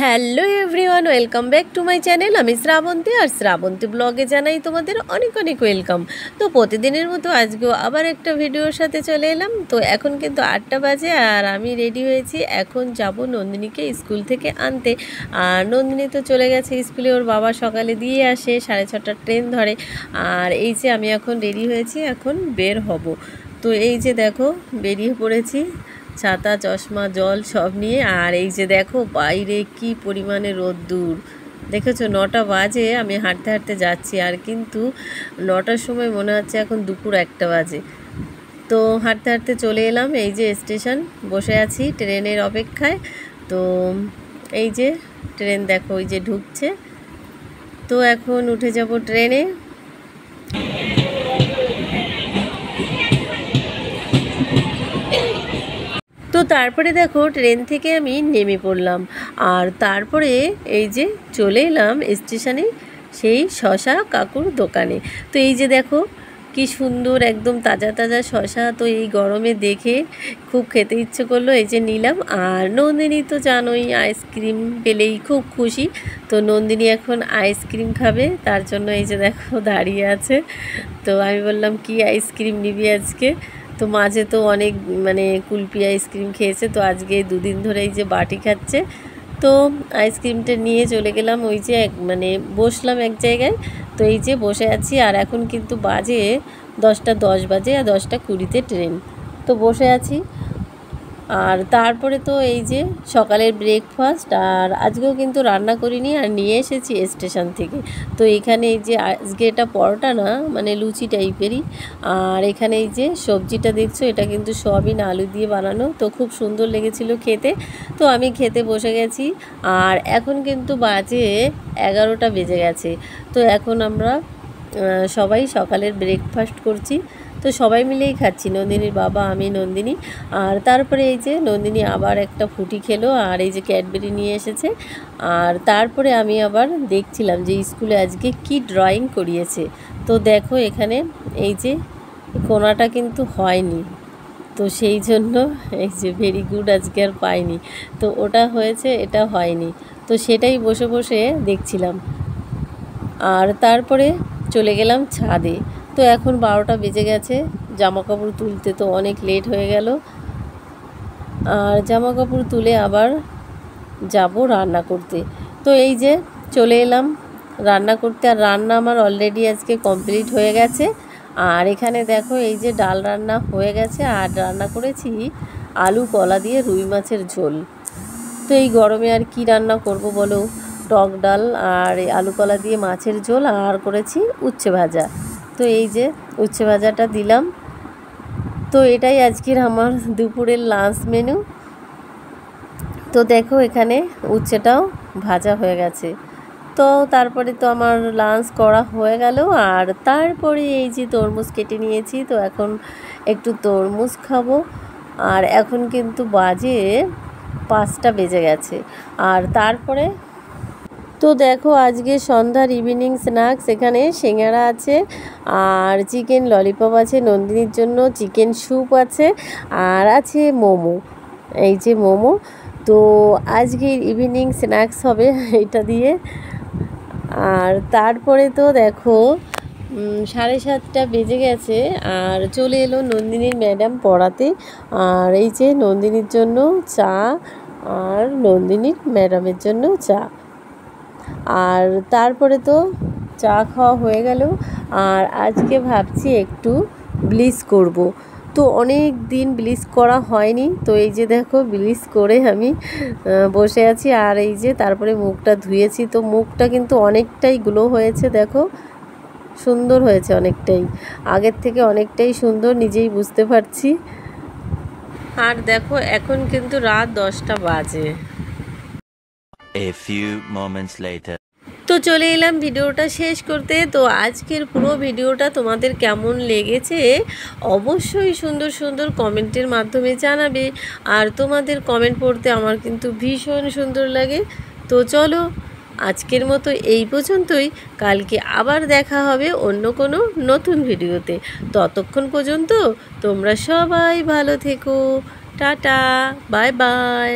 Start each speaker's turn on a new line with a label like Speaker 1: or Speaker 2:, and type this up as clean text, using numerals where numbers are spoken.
Speaker 1: Hello everyone, welcome back to my channel. আমি শ্রাবন্তী, আর শ্রাবন্তী ব্লগে জানাই তোমাদের অনেক অনেক ওয়েলকাম। তো প্রতিদিনের মতো আজকেও আবার একটা ভিডিওর সাথে চলে এলাম। তো এখন কিন্তু 8টা বাজে আর আমি রেডি হয়েছি। এখন যাব নন্দিনীকে স্কুল থেকে আনতে। আর নন্দিনী তো চলে গেছে স্কুলে, ওর বাবা সকালে দিয়ে আসে, 6:30টার ট্রেন ধরে। আর এই যে আমি এখন রেডি হয়েছি, এখন বের হব। তো এই যে দেখো বেরিয়ে পড়েছি, ছাতা চশমা জল সব নিয়ে। আর এই যে দেখো বাইরে কি পরিমাণে রোদ্দুর, দেখেছো 9টা বাজে, আমি হাঁটতে হাঁটতে যাচ্ছি। আর কিন্তু 9টার সময় মনে হচ্ছে এখন দুপুর 1টা বাজে। তো হাঁটতে হাঁটতে চলে এলাম এই যে স্টেশন, বসে আছি ট্রেনের অপেক্ষায়। তো এই যে ট্রেন দেখো ওই যে ঢুকছে, তো এখন উঠে যাব ট্রেনে। তো তারপরে দেখো ট্রেন থেকে আমি নেমে পড়লাম। আর তারপরে এই যে চলে এলাম স্টেশনে সেই শশা কাকুর দোকানে। তো এই যে দেখো কি সুন্দর একদম তাজা তাজা শশা, তো এই গরমে দেখে খুব খেতে ইচ্ছে করলো, এই যে নিলাম। আর নন্দিনী তো জানোই আইসক্রিম পেলেই খুব খুশি, তো নন্দিনী এখন আইসক্রিম খাবে, তার জন্য এই যে দেখো দাঁড়িয়ে আছে। তো আমি বললাম কি আইসক্রিম নিবি আজকে? তো মাঝে তো অনেক কুলপি আইসক্রিম খেয়েছে, তো আজকে 2 দিন ধরে এই যে বাটি খাচ্ছে। তো আইসক্রিমটা নিয়ে চলে গেলাম, ওই যে বসলাম এক জায়গায়। তো এই যে বসে আছি, আর এখন কিন্তু বাজে 10টা 10 বাজে, আর 10টা 20-তে ট্রেন। তো বসে আছি। আর তারপরে তো এই যে সকালের ব্রেকফাস্ট, আর আজকেও কিন্তু রান্না করিনি, আর নিয়ে এসেছি স্টেশন থেকে। তো এখানে এই যে আজকে এটা পরোটা না, লুচি টাইপেরই। আর এখানে এই যে সবজিটা দেখছো, এটা কিন্তু সয়াবিন আলু দিয়ে বানানো, তো খুব সুন্দর লেগেছিল খেতে। তো আমি খেতে বসে গেছি। আর এখন কিন্তু বাজে 11টা বেজে গেছে। তো এখন আমরা সবাই সকালের ব্রেকফাস্ট করছি। তো সবাই মিলেই খাচ্ছি, নন্দিনীর বাবা, আমি, নন্দিনী। আর তারপরে এই যে নন্দিনী আবার একটা ফুটি খেলো, আর এই যে ক্যাডবেরি নিয়ে এসেছে। আর তারপরে আমি আবার দেখছিলাম যে স্কুলে আজকে কি ড্রয়িং করিয়েছে। তো দেখো এখানে এই যে কোণাটা কিন্তু হয়নি, তো সেই জন্য এই যে ভেরি গুড আজকে আর পাইনি। তো ওটা হয়েছে, এটা হয়নি, তো সেটাই বসে বসে দেখছিলাম। আর তারপরে চলে গেলাম ছাদে। তো এখন 12টা বেজে গেছে, জামা কাপড় তুলতে তো অনেক লেট হয়ে গেল। আর জামা কাপড় তুলে আবার যাব রান্না করতে। তো এই যে চলে এলাম রান্না করতে, আর রান্না আমার অলরেডি আজকে কমপ্লিট হয়ে গেছে। আর এখানে দেখো এই যে ডাল রান্না হয়ে গেছে, আর রান্না করেছি আলু কলা দিয়ে রুই মাছের ঝোল। তো এই গরমে আর কি রান্না করব বলো, টক ডাল আর আলু কলা দিয়ে মাছের ঝোল, আর করেছি উচ্ছে ভাজা। তো এই যে উচ্ছে ভাজাটা দিলাম। তো এটাই আজকের আমার দুপুরের লাঞ্চ মেনু। তো দেখো এখানে উচ্ছেটাও ভাজা হয়ে গেছে। তো তারপরে তো আমার লাঞ্চ করা হয়ে গেল। আর তারপরে এই যে তরমুজ কেটে নিয়েছি, তো এখন একটু তরমুজ খাবো। আর এখন কিন্তু বাজে 5টা বেজে গেছে। আর তারপরে তো দেখো আজকে সন্ধ্যার ইভিনিং স্ন্যাক্স, এখানে সিঙ্গারা আছে, আর চিকেন ললিপপ আছে, নন্দিনীর জন্য চিকেন স্যুপ আছে, আর আছে মোমো, এই যে মোমো। তো আজকের ইভিনিং স্ন্যাক্স হবে এটা দিয়ে। আর তারপরে তো দেখো 7:30টা বেজে গেছে, আর চলে এলো নন্দিনীর ম্যাডাম পড়াতে। আর এই যে নন্দিনীর জন্য চা, আর নন্দিনীর ম্যাডামের জন্য চা। আর তারপরে তো চা খাওয়া হয়ে গেল। আর আজকে ভাবছি একটু ব্লিচ করব। তো অনেক দিন ব্লিচ করা হয়নি, তো এই যে দেখো ব্লিচ করে আমি বসে আছি। আর এই যে তারপরে মুখটা ধুয়েছি, তো মুখটা কিন্তু অনেকটাই গ্লো হয়েছে, দেখো সুন্দর হয়েছে অনেকটাই, আগের থেকে অনেকটাই সুন্দর, নিজেই বুঝতে পারছি। আর দেখো এখন কিন্তু রাত 10টা বাজে।
Speaker 2: A few moments later.
Speaker 1: তো চলে এলাম ভিডিওটা শেষ করতে। তো আজকের পুরো ভিডিওটা তোমাদের কেমন লেগেছে অবশ্যই সুন্দর সুন্দর কমেন্টের মাধ্যমে জানাবে। আর তোমাদের কমেন্ট পড়তে আমার কিন্তু ভীষণ সুন্দর লাগে। তো চলো আজকের মতো এই পর্যন্তই, কালকে আবার দেখা হবে অন্য কোনো নতুন ভিডিওতে। ততক্ষণ পর্যন্ত তোমরা সবাই ভালো থেকো, টাটা, বাই বাই।